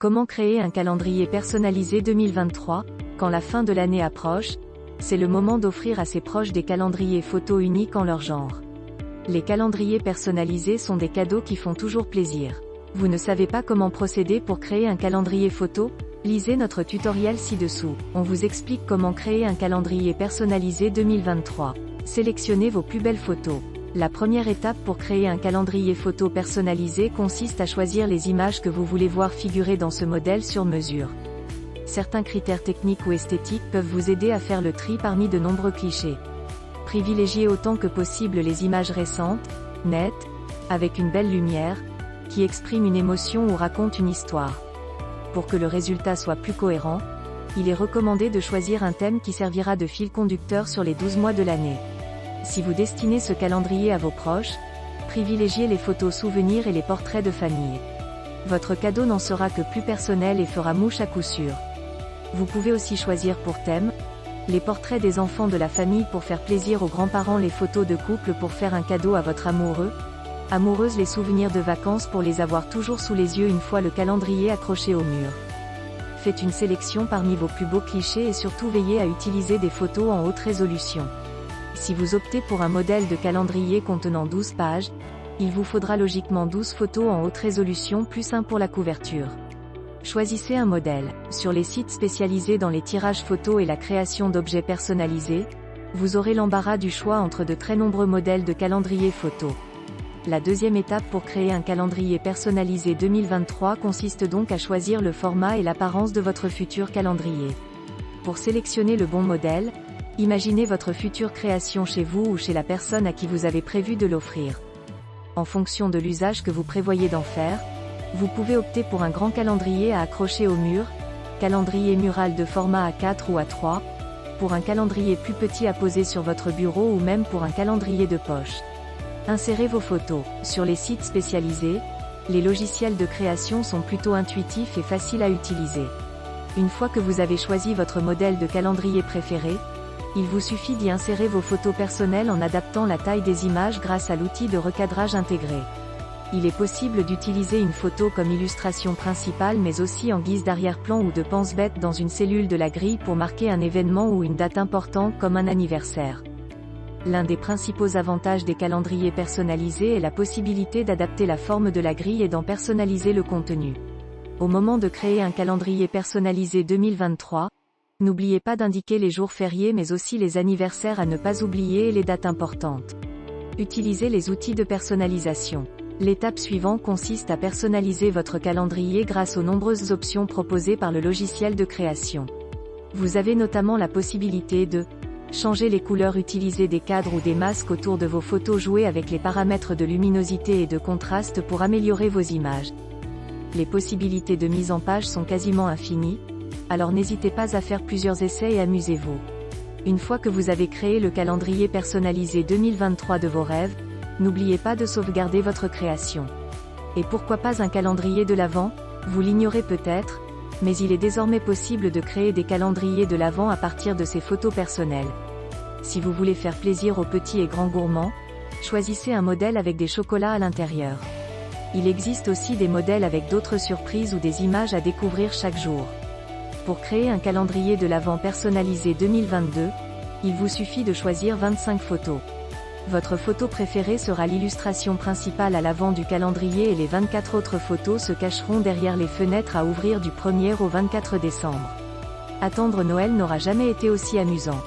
Comment créer un calendrier personnalisé 2023 ? Quand la fin de l'année approche, c'est le moment d'offrir à ses proches des calendriers photos uniques en leur genre. Les calendriers personnalisés sont des cadeaux qui font toujours plaisir. Vous ne savez pas comment procéder pour créer un calendrier photo ? Lisez notre tutoriel ci-dessous. On vous explique comment créer un calendrier personnalisé 2023. Sélectionnez vos plus belles photos. La première étape pour créer un calendrier photo personnalisé consiste à choisir les images que vous voulez voir figurer dans ce modèle sur mesure. Certains critères techniques ou esthétiques peuvent vous aider à faire le tri parmi de nombreux clichés. Privilégiez autant que possible les images récentes, nettes, avec une belle lumière, qui expriment une émotion ou racontent une histoire. Pour que le résultat soit plus cohérent, il est recommandé de choisir un thème qui servira de fil conducteur sur les 12 mois de l'année. Si vous destinez ce calendrier à vos proches, privilégiez les photos souvenirs et les portraits de famille. Votre cadeau n'en sera que plus personnel et fera mouche à coup sûr. Vous pouvez aussi choisir pour thème les portraits des enfants de la famille pour faire plaisir aux grands-parents, les photos de couple pour faire un cadeau à votre amoureux, amoureuse, les souvenirs de vacances pour les avoir toujours sous les yeux une fois le calendrier accroché au mur. Faites une sélection parmi vos plus beaux clichés et surtout veillez à utiliser des photos en haute résolution. Si vous optez pour un modèle de calendrier contenant 12 pages, il vous faudra logiquement 12 photos en haute résolution plus 1 pour la couverture. Choisissez un modèle. Sur les sites spécialisés dans les tirages photos et la création d'objets personnalisés, vous aurez l'embarras du choix entre de très nombreux modèles de calendrier photo. La deuxième étape pour créer un calendrier personnalisé 2023 consiste donc à choisir le format et l'apparence de votre futur calendrier. Pour sélectionner le bon modèle, imaginez votre future création chez vous ou chez la personne à qui vous avez prévu de l'offrir. En fonction de l'usage que vous prévoyez d'en faire, vous pouvez opter pour un grand calendrier à accrocher au mur, calendrier mural de format A4 ou A3, pour un calendrier plus petit à poser sur votre bureau ou même pour un calendrier de poche. Insérez vos photos. Sur les sites spécialisés, les logiciels de création sont plutôt intuitifs et faciles à utiliser. Une fois que vous avez choisi votre modèle de calendrier préféré, il vous suffit d'y insérer vos photos personnelles en adaptant la taille des images grâce à l'outil de recadrage intégré. Il est possible d'utiliser une photo comme illustration principale mais aussi en guise d'arrière-plan ou de pense-bête dans une cellule de la grille pour marquer un événement ou une date importante comme un anniversaire. L'un des principaux avantages des calendriers personnalisés est la possibilité d'adapter la forme de la grille et d'en personnaliser le contenu. Au moment de créer un calendrier personnalisé 2023, n'oubliez pas d'indiquer les jours fériés mais aussi les anniversaires à ne pas oublier et les dates importantes. Utilisez les outils de personnalisation. L'étape suivante consiste à personnaliser votre calendrier grâce aux nombreuses options proposées par le logiciel de création. Vous avez notamment la possibilité de changer les couleurs, utiliser des cadres ou des masques autour de vos photos, jouer avec les paramètres de luminosité et de contraste pour améliorer vos images. Les possibilités de mise en page sont quasiment infinies, alors n'hésitez pas à faire plusieurs essais et amusez-vous. Une fois que vous avez créé le calendrier personnalisé 2023 de vos rêves, n'oubliez pas de sauvegarder votre création. Et pourquoi pas un calendrier de l'Avent ? Vous l'ignorez peut-être, mais il est désormais possible de créer des calendriers de l'Avent à partir de ses photos personnelles. Si vous voulez faire plaisir aux petits et grands gourmands, choisissez un modèle avec des chocolats à l'intérieur. Il existe aussi des modèles avec d'autres surprises ou des images à découvrir chaque jour. Pour créer un calendrier de l'Avent personnalisé 2022, il vous suffit de choisir 25 photos. Votre photo préférée sera l'illustration principale à l'avant du calendrier et les 24 autres photos se cacheront derrière les fenêtres à ouvrir du 1er au 24 décembre. Attendre Noël n'aura jamais été aussi amusant.